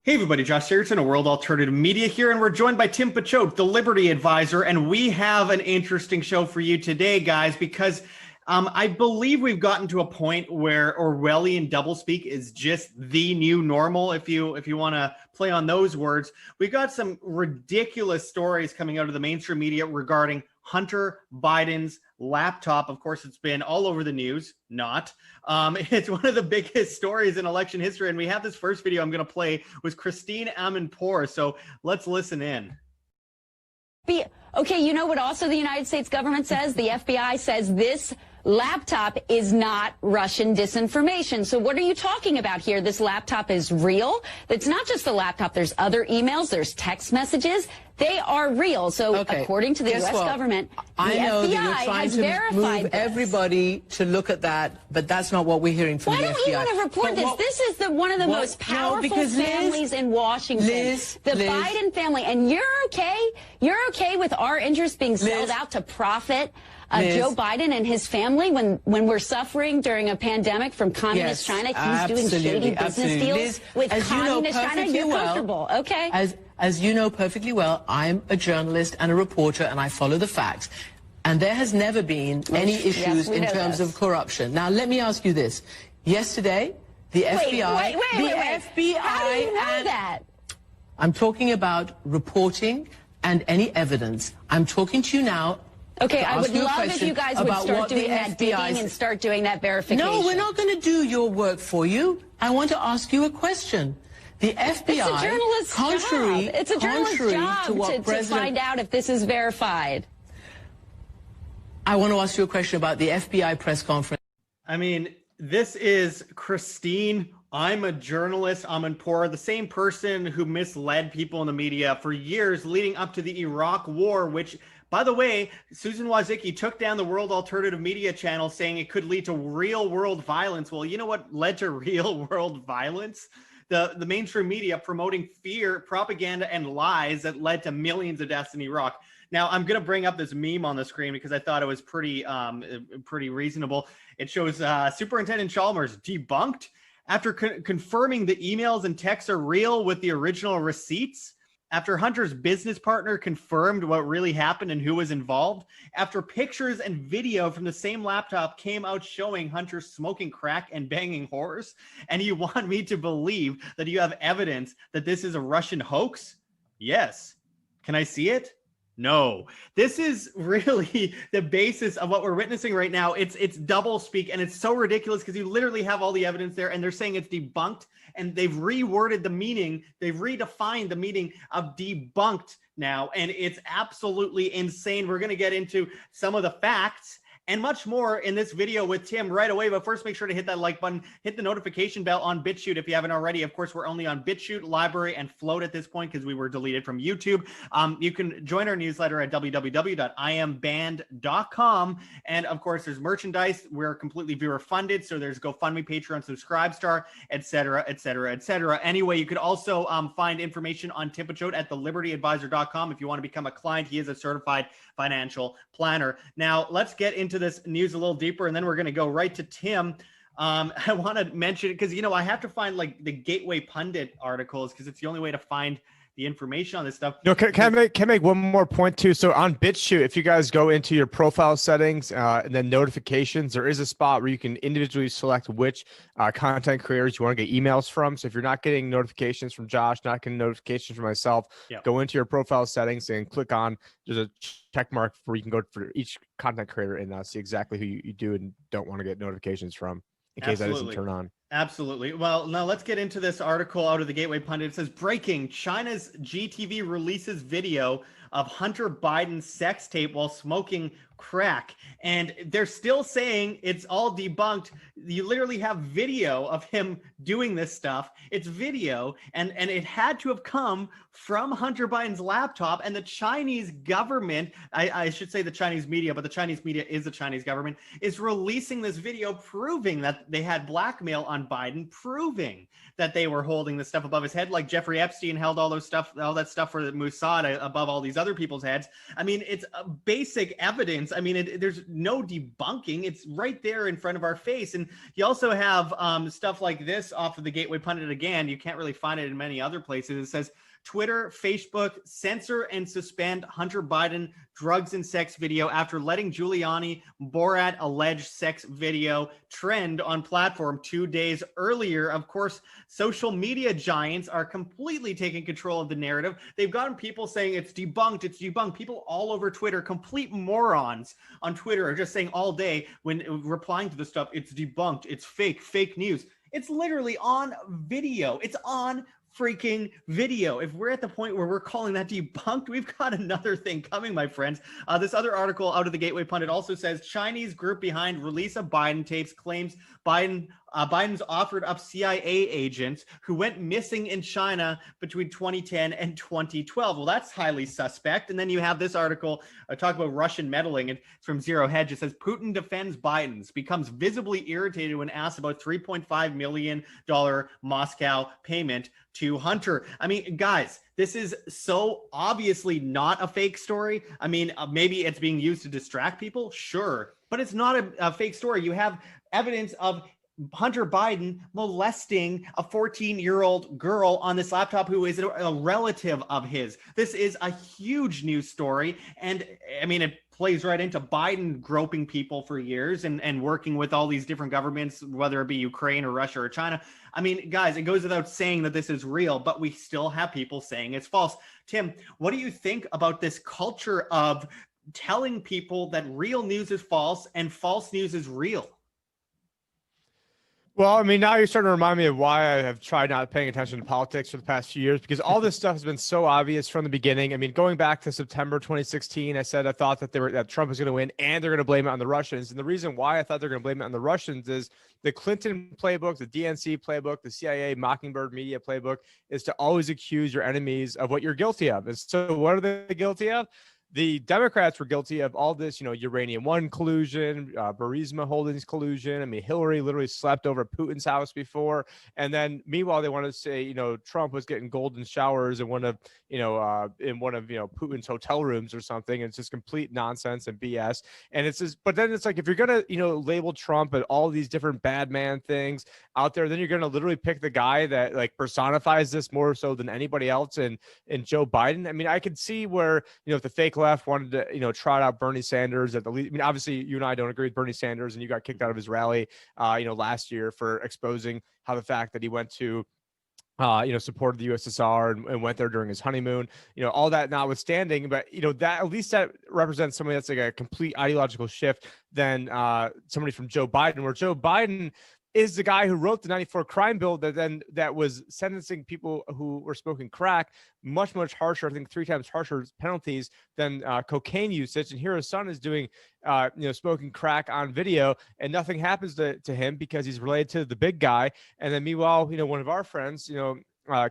Hey everybody, Josh Sigurdson, a World Alternative Media here, and we're joined by Tim BitChute, the Liberty Advisor, and we have an interesting show for you today, guys, because I believe we've gotten to a point where Orwellian doublespeak is just the new normal, if you want to play on those words. We've got some ridiculous stories coming out of the mainstream media regarding Hunter Biden's laptop. Of course, it's been all over the news. Not. It's one of the biggest stories in election history. And we have this first video I'm going to play with Christine Amanpour. So let's listen in. Okay, you know what also the United States government says? The FBI says this laptop is not Russian disinformation. So what are you talking about here? This laptop is real. It's not just the laptop. There's other emails. There's text messages. They are real. So according to the U.S. government, the FBI has verified this. Everybody to look at that, but that's not what we're hearing from the FBI. Why don't you want to report this? This is one of the most powerful families in Washington, the Biden family. And you're okay? You're okay with our interests being sold out to profit Joe Biden and his family when we're suffering during a pandemic from communist China? He's doing shady business deals with communist China. You're comfortable, okay? As you know perfectly well, I'm a journalist and a reporter, and I follow the facts. And there has never been any issues in terms of corruption. Now, let me ask you this. Yesterday, the FBI... Wait. How do you know that? I'm talking about reporting and any evidence. I'm talking to you now. Okay, I would love if you guys would start doing that digging and start doing that verification. No, we're not going to do your work for you. I want to ask you a question. The FBI, it's a journalist's job. It's a journalist's job to find out if this is verified. I want to ask you a question about the FBI press conference. I mean, this is Christine. I'm a journalist. Amanpour, the same person who misled people in the media for years leading up to the Iraq War, which, by the way, Susan Wojcicki took down the World Alternative Media channel saying it could lead to real-world violence. Well, you know what led to real-world violence? The mainstream media promoting fear, propaganda, and lies that led to millions of deaths in Iraq. Now, I'm going to bring up this meme on the screen because I thought it was pretty reasonable. It shows Superintendent Chalmers debunked after confirming the emails and texts are real with the original receipts. After Hunter's business partner confirmed what really happened and who was involved, after pictures and video from the same laptop came out showing Hunter smoking crack and banging whores, and you want me to believe that you have evidence that this is a Russian hoax? Yes. Can I see it? No. This is really the basis of what we're witnessing right now. It's double speak, and it's so ridiculous because you literally have all the evidence there, and they're saying it's debunked, and they've reworded the meaning. They've redefined the meaning of debunked now, and it's absolutely insane. We're going to get into some of the facts and much more in this video with Tim right away. But first, make sure to hit that like button, hit the notification bell on BitChute if you haven't already. Of course, we're only on BitChute, LBRY, and Flote at this point because we were deleted from YouTube. You can join our newsletter at www.iamband.com. And of course, there's merchandise. We're completely viewer funded. So there's GoFundMe, Patreon, Subscribestar, etc., etc., etc. Anyway, you could also find information on Tim BitChute at thelibertyadvisor.com if you want to become a client. He is a certified financial planner. Now, let's get into this news a little deeper, and then we're going to go right to Tim. I want to mention it because, you know, I have to find like the Gateway Pundit articles because it's the only way to find the information on this stuff. No, can I make one more point too? So on BitChute, if you guys go into your profile settings and then notifications, there is a spot where you can individually select which content creators you want to get emails from. So if you're not getting notifications from Josh, not getting notifications from myself, go into your profile settings and click on, there's a check mark where you can go for each content creator and see exactly who you do and don't want to get notifications from, in case that doesn't turn on. Absolutely. Well, now let's get into this article out of the Gateway Pundit. It says, breaking, China's GTV releases video of Hunter Biden's sex tape while smoking crack. And they're still saying it's all debunked. You literally have video of him doing this stuff. It's video, and it had to have come from Hunter Biden's laptop. And the Chinese government, I should say the Chinese media, but the Chinese media is the Chinese government, is releasing this video proving that they had blackmail on Biden, proving that they were holding this stuff above his head, like Jeffrey Epstein held all that stuff for the Mossad above all these other people's heads. I mean, it's basic evidence I mean, there's no debunking. It's right there in front of our face. And you also have stuff like this off of the Gateway Pundit again. You can't really find it in many other places. It says, Twitter, Facebook censor and suspend Hunter Biden drugs and sex video after letting Giuliani Borat alleged sex video trend on platform 2 days earlier. Of course, social media giants are completely taking control of the narrative. They've gotten people saying it's debunked, it's debunked. People all over Twitter, complete morons on Twitter, are just saying all day when replying to the stuff, it's debunked, it's fake news. It's literally on video. It's on freaking video. If we're at the point where we're calling that debunked, we've got another thing coming, my friends. This other article out of the Gateway Pundit also says Chinese group behind release of Biden tapes claims Biden's offered up CIA agents who went missing in China between 2010 and 2012. Well, that's highly suspect. And then you have this article talk about Russian meddling. It's from Zero Hedge. It says Putin defends Biden's, becomes visibly irritated when asked about $3.5 million Moscow payment to Hunter. I mean, guys, this is so obviously not a fake story. I mean, maybe it's being used to distract people. Sure. But it's not a fake story. You have evidence of Hunter Biden molesting a 14-year-old girl on this laptop who is a relative of his. This is a huge news story. And I mean, it plays right into Biden groping people for years and working with all these different governments, whether it be Ukraine or Russia or China. I mean, guys, it goes without saying that this is real, but we still have people saying it's false. Tim, what do you think about this culture of telling people that real news is false and false news is real? Well, I mean, now you're starting to remind me of why I have tried not paying attention to politics for the past few years, because all this stuff has been so obvious from the beginning. I mean, going back to September 2016, I said I thought that Trump was going to win and they're going to blame it on the Russians. And the reason why I thought they're going to blame it on the Russians is the Clinton playbook, the DNC playbook, the CIA Mockingbird media playbook is to always accuse your enemies of what you're guilty of. And so what are they guilty of? The Democrats were guilty of all this, Uranium One collusion, Burisma Holdings collusion. I mean, Hillary literally slept over Putin's house before. And then meanwhile, they wanted to say, Trump was getting golden showers in one of Putin's hotel rooms or something. And it's just complete nonsense and BS. And it's just, but then it's like, if you're going to, label Trump and all these different bad man things out there, then you're going to literally pick the guy that like personifies this more so than anybody else in Joe Biden. I mean, I could see where, if the fake left wanted to trot out Bernie Sanders at the least. I mean, obviously you and I don't agree with Bernie Sanders, and you got kicked out of his rally last year for exposing how the fact that he went to supported the USSR and went there during his honeymoon, all that notwithstanding, but that at least that represents somebody that's like a complete ideological shift than somebody from Joe Biden, where Joe Biden is the guy who wrote the 94 crime bill that was sentencing people who were smoking crack much harsher, I think 3 times harsher penalties than cocaine usage. And here his son is doing, smoking crack on video, and nothing happens to him because he's related to the big guy. And then meanwhile, one of our friends,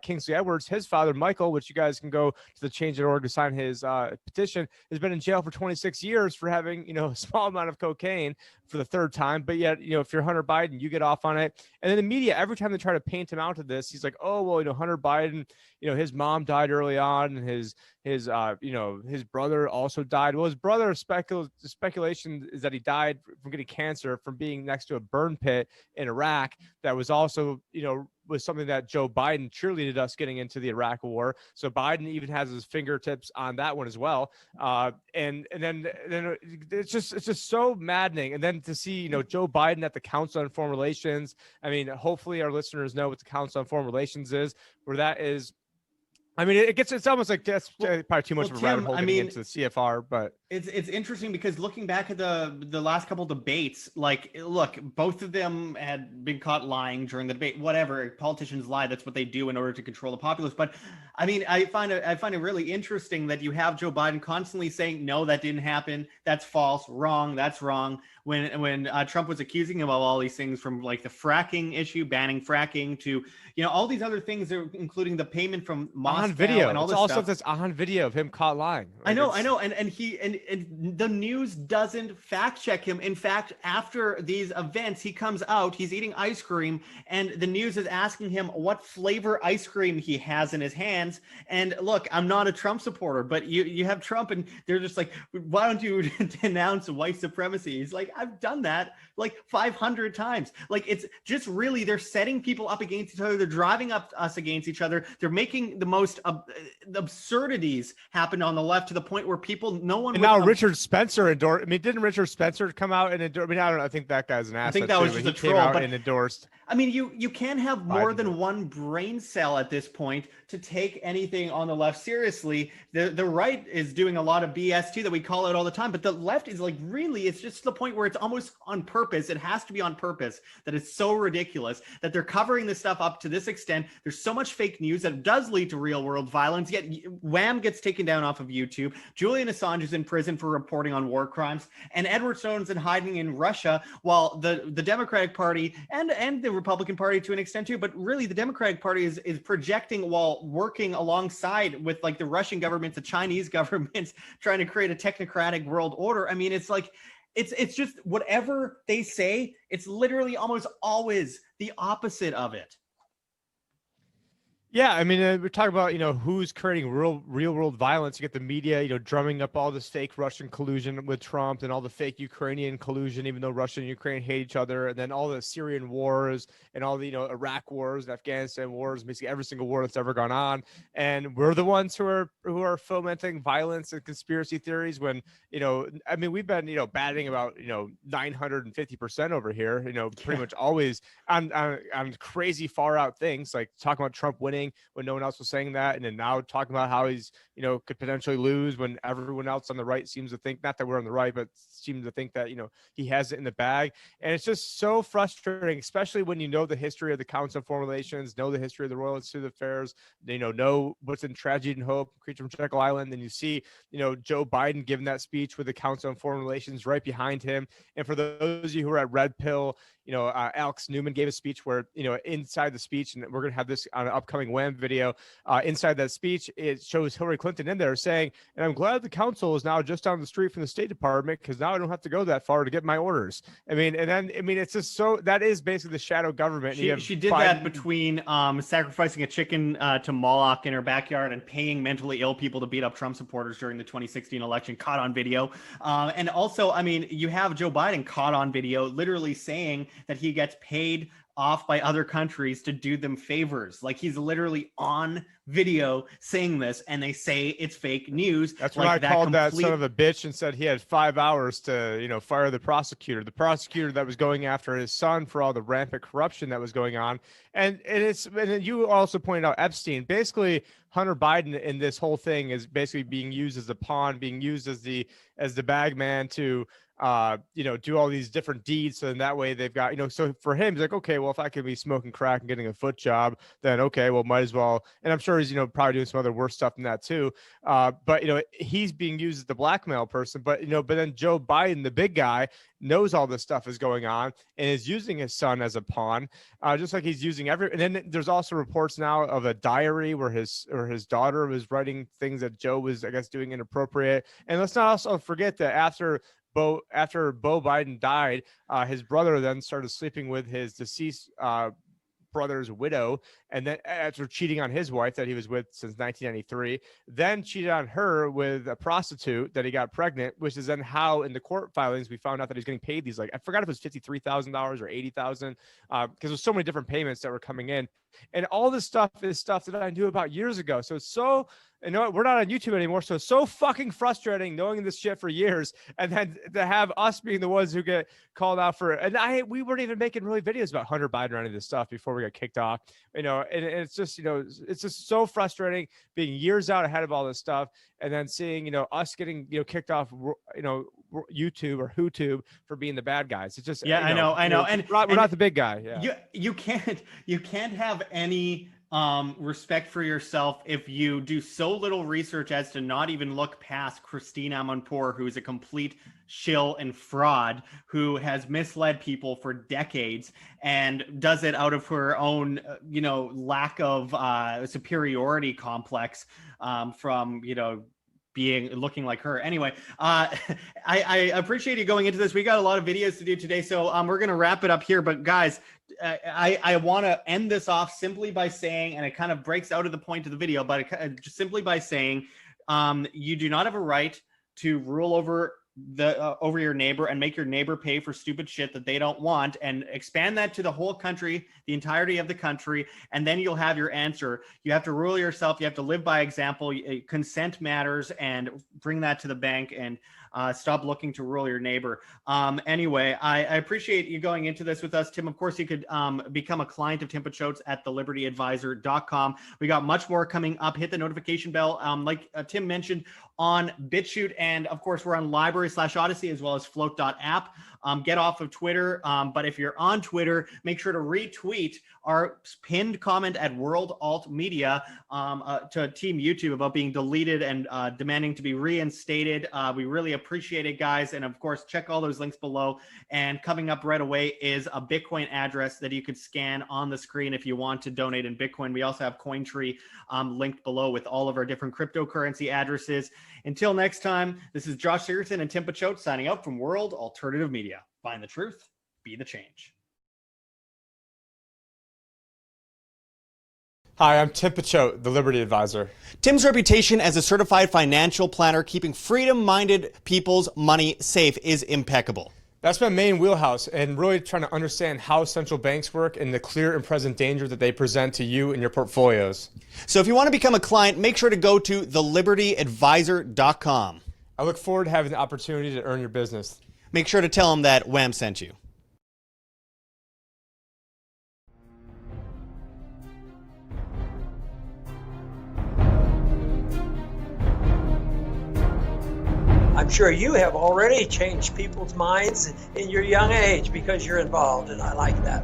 Kingsley Edwards, his father, Michael, which you guys can go to the Change.org to sign his petition, has been in jail for 26 years for having, a small amount of cocaine for the 3rd time. But yet, if you're Hunter Biden, you get off on it. And then the media, every time they try to paint him out to this, he's like, oh, well, Hunter Biden, his mom died early on, and his brother also died. Well, his brother, speculation is that he died from getting cancer from being next to a burn pit in Iraq. That was also, was something that Joe Biden cheerleaded us getting into the Iraq war. So Biden even has his fingertips on that one as well. And then it's just so maddening. And then to see, Joe Biden at the Council on Foreign Relations. I mean, hopefully our listeners know what the Council on Foreign Relations is, where that is. I mean, it's almost like that's probably too much of a rabbit hole getting into the CFR, but it's interesting because looking back at the last couple debates, like, look, both of them had been caught lying during the debate. Whatever, politicians lie; that's what they do in order to control the populace. But I mean, I find it really interesting that you have Joe Biden constantly saying, "No, that didn't happen. That's false. Wrong. That's wrong." When Trump was accusing him of all these things, from like the fracking issue, banning fracking, to all these other things, including the payment from Moscow on video and all it's this all stuff that's on video of him caught lying. I know, and the news doesn't fact check him. In fact, after these events, he comes out, he's eating ice cream, and the news is asking him what flavor ice cream he has in his hands. And look, I'm not a Trump supporter, but you have Trump, and they're just like, why don't you denounce white supremacy? He's like, I've done that like 500 times. Like, it's just really, they're setting people up against each other. They're driving up us against each other. They're making the most absurdities happen on the left, to the point where no one. And now Richard Spencer endorsed. I mean, didn't Richard Spencer come out and endorse? I mean, I don't know. I think that guy's an asset. I think that was just a troll, but and endorsed. I mean, you can't have more than one brain cell at this point to take anything on the left seriously. The right is doing a lot of BS too, that we call out all the time, but the left is like, really, it's just to the point where it's almost on purpose. It has to be on purpose, that it's so ridiculous that they're covering this stuff up to this extent. There's so much fake news that does lead to real world violence, yet Wham gets taken down off of YouTube. Julian Assange is in prison for reporting on war crimes, and Edward Snowden's in hiding in Russia, while the Democratic Party and the Republican Party to an extent too, but really the Democratic Party is projecting while working alongside with like the Russian government, the Chinese governments, trying to create a technocratic world order. I mean, it's like, it's just whatever they say, it's literally almost always the opposite of it. Yeah, I mean, we're talking about, who's creating real world violence. You get the media, drumming up all this fake Russian collusion with Trump and all the fake Ukrainian collusion, even though Russia and Ukraine hate each other, and then all the Syrian wars and all the, Iraq wars, and Afghanistan wars, basically every single war that's ever gone on. And we're the ones who are fomenting violence and conspiracy theories when, I mean, we've been, batting about, 950% over here, pretty much always on crazy far out things, like talking about Trump winning when no one else was saying that, and then now talking about how he's could potentially lose when everyone else on the right seems to think, not that we're on the right, but seems to think that he has it in the bag. And it's just so frustrating, especially when the history of the Council on Foreign Relations, know the history of the Royal Institute of Affairs, know what's in Tragedy and Hope, Creature from Jekyll Island. Then you see Joe Biden giving that speech with the Council on Foreign Relations right behind him. And for those of you who are at Red Pill, Alex Newman gave a speech where, inside the speech, and we're going to have this on an upcoming Wham video, inside that speech, it shows Hillary Clinton in there saying, and I'm glad the council is now just down the street from the State Department, because now I don't have to go that far to get my orders. It's just that is basically the shadow government. She did that between sacrificing a chicken to Moloch in her backyard and paying mentally ill people to beat up Trump supporters during the 2016 election, caught on video. And also, I mean, you have Joe Biden caught on video literally saying that he gets paid off by other countries to do them favors. Like, he's literally on video saying this, and they say it's fake news. That's when I called that son of a bitch and said he had 5 hours to fire the prosecutor that was going after his son for all the rampant corruption that was going on. And you also pointed out Epstein. Basically, Hunter Biden in this whole thing is basically being used as a pawn, being used as the bag man to do all these different deeds. So then that way they've got, so for him, he's like, okay, well, if I could be smoking crack and getting a foot job, then okay, well, might as well. And I'm sure he's, probably doing some other worse stuff than that too. But he's being used as the blackmail person, but then Joe Biden, the big guy, knows all this stuff is going on and is using his son as a pawn, just like he's using and then there's also reports now of a diary where his daughter was writing things that Joe was, I guess, doing inappropriate. And let's not also forget that after Beau Biden died, his brother then started sleeping with his deceased brother's widow, and then after cheating on his wife that he was with since 1993, then cheated on her with a prostitute that he got pregnant, which is then how in the court filings we found out that he's getting paid these, like, I forgot if it was $53,000 or $80,000, because there's so many different payments that were coming in. And all this stuff is stuff that I knew about years ago. So it's so, we're not on YouTube anymore. So it's so fucking frustrating knowing this shit for years. And then to have us being the ones who get called out for it. And we weren't even making really videos about Hunter Biden or any of this stuff before we got kicked off, and it's just, it's just so frustrating being years out ahead of all this stuff. And then seeing, us getting, kicked off, YouTube or YouTube for being the bad guys. It's just, I know. And we're not the big guy. Yeah. You can't have any respect for yourself if you do so little research as to not even look past Christine Amanpour, who is a complete shill and fraud, who has misled people for decades and does it out of her own, lack of superiority complex from, looking like her. Anyway, I appreciate you going into this. We got a lot of videos to do today, so we're going to wrap it up here. But guys, I want to end this off simply by saying, and it kind of breaks out of the point of the video, but just simply by saying, you do not have a right to rule over your neighbor and make your neighbor pay for stupid shit that they don't want, and expand that to the whole country, the entirety of the country, and then you'll have your answer. You have to rule yourself. You have to live by example. Consent matters, and bring that to the bank, and stop looking to rule your neighbor. Anyway, I appreciate you going into this with us, Tim. Of course, you could become a client of Tim BitChute at thelibertyadvisor.com. We got much more coming up. Hit the notification bell, like Tim mentioned, on BitChute, and of course we're on LBRY/Odysee as well as Flote.app. Get off of Twitter, but if you're on Twitter, make sure to retweet our pinned comment at World Alt Media to Team YouTube about being deleted and demanding to be reinstated. We really appreciate it, guys, and of course check all those links below. And coming up right away is a Bitcoin address that you could scan on the screen if you want to donate in Bitcoin. We also have CoinTree linked below with all of our different cryptocurrency addresses. Until next time, this is Josh Sigurdson and Tim BitChute signing out from World Alternative Media. Find the truth, be the change. Hi, I'm Tim BitChute, the Liberty Advisor. Tim's reputation as a certified financial planner keeping freedom-minded people's money safe is impeccable. That's my main wheelhouse, and really trying to understand how central banks work and the clear and present danger that they present to you and your portfolios. So if you want to become a client, make sure to go to thelibertyadvisor.com. I look forward to having the opportunity to earn your business. Make sure to tell them that Wham sent you. I'm sure you have already changed people's minds in your young age because you're involved, and I like that.